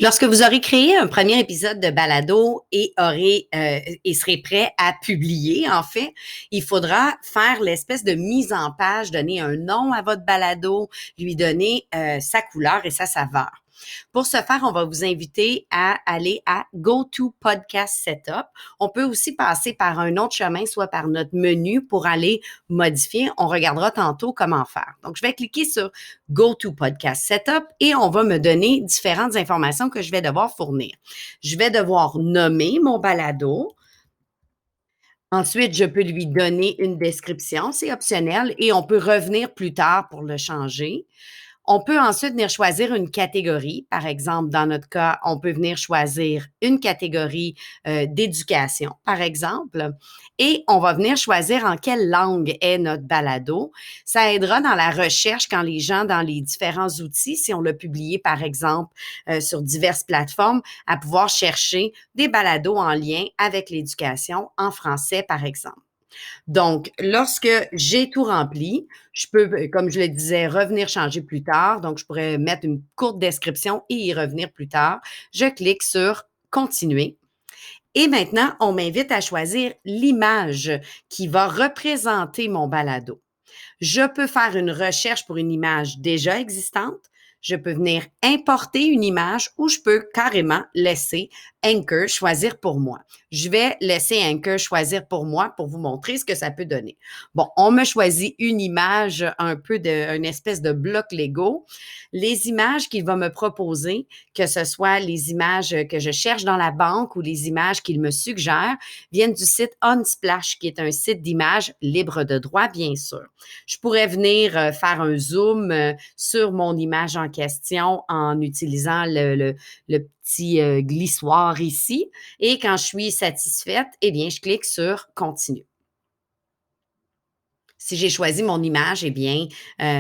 Lorsque vous aurez créé un premier épisode de balado et serez prêt à publier, en fait, il faudra faire l'espèce de mise en page, donner un nom à votre balado, lui donner sa couleur et sa saveur. Pour ce faire, on va vous inviter à aller à GoTo Podcast Setup. On peut aussi passer par un autre chemin, soit par notre menu pour aller modifier. On regardera tantôt comment faire. Donc, je vais cliquer sur GoTo Podcast Setup et on va me donner différentes informations que je vais devoir fournir. Je vais devoir nommer mon balado. Ensuite, je peux lui donner une description, c'est optionnel, et on peut revenir plus tard pour le changer. On peut ensuite venir choisir une catégorie. Par exemple, dans notre cas, on peut venir choisir une catégorie d'éducation, par exemple, et on va venir choisir en quelle langue est notre balado. Ça aidera dans la recherche quand les gens, dans les différents outils, si on l'a publié, par exemple, sur diverses plateformes, à pouvoir chercher des balados en lien avec l'éducation en français, par exemple. Donc, lorsque j'ai tout rempli, je peux, comme je le disais, revenir changer plus tard. Donc, je pourrais mettre une courte description et y revenir plus tard. Je clique sur Continuer. Et maintenant, on m'invite à choisir l'image qui va représenter mon balado. Je peux faire une recherche pour une image déjà existante. Je peux venir importer une image ou je peux carrément laisser Anchor choisir pour moi. Je vais laisser Anchor choisir pour moi pour vous montrer ce que ça peut donner. Bon, on me choisit une image un peu une espèce de bloc Lego. Les images qu'il va me proposer, que ce soit les images que je cherche dans la banque ou les images qu'il me suggère, viennent du site Unsplash, qui est un site d'images libre de droit, bien sûr. Je pourrais venir faire un zoom sur mon image en question en utilisant le petit glissoir ici. Et quand je suis satisfaite, eh bien, je clique sur Continue. Si j'ai choisi mon image, eh bien,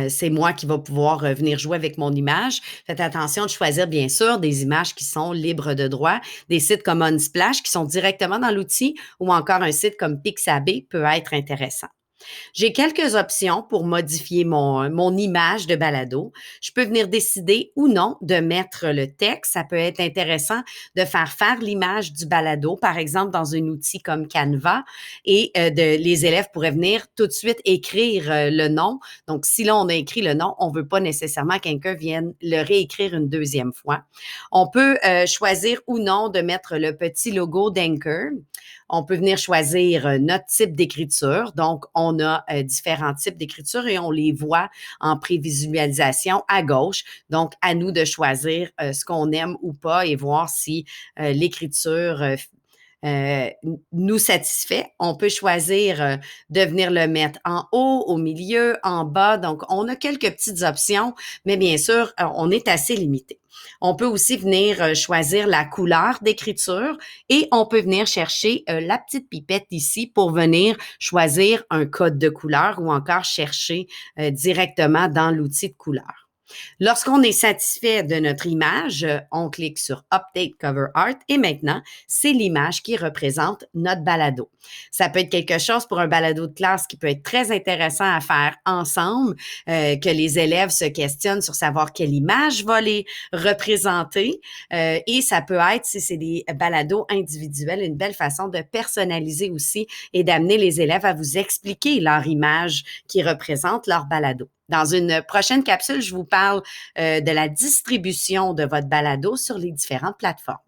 c'est moi qui va pouvoir venir jouer avec mon image. Faites attention de choisir, bien sûr, des images qui sont libres de droit. Des sites comme Unsplash qui sont directement dans l'outil ou encore un site comme Pixabay peut être intéressant. J'ai quelques options pour modifier mon image de balado. Je peux venir décider ou non de mettre le texte. Ça peut être intéressant de faire l'image du balado, par exemple, dans un outil comme Canva et les élèves pourraient venir tout de suite écrire le nom. Donc, si là, on a écrit le nom, on ne veut pas nécessairement que quelqu'un vienne le réécrire une deuxième fois. On peut choisir ou non de mettre le petit logo d'Anchor. On peut venir choisir notre type d'écriture. Donc, on a différents types d'écriture et on les voit en prévisualisation à gauche. Donc, à nous de choisir ce qu'on aime ou pas et voir si l'écriture nous satisfait. On peut choisir de venir le mettre en haut, au milieu, en bas. Donc, on a quelques petites options, mais bien sûr, on est assez limité. On peut aussi venir choisir la couleur d'écriture et on peut venir chercher la petite pipette ici pour venir choisir un code de couleur ou encore chercher directement dans l'outil de couleur. Lorsqu'on est satisfait de notre image, on clique sur Update Cover Art et maintenant, c'est l'image qui représente notre balado. Ça peut être quelque chose pour un balado de classe qui peut être très intéressant à faire ensemble, que les élèves se questionnent sur savoir quelle image va les représenter et ça peut être, si c'est des balados individuels, une belle façon de personnaliser aussi et d'amener les élèves à vous expliquer leur image qui représente leur balado. Dans une prochaine capsule, je vous parle de la distribution de votre balado sur les différentes plateformes.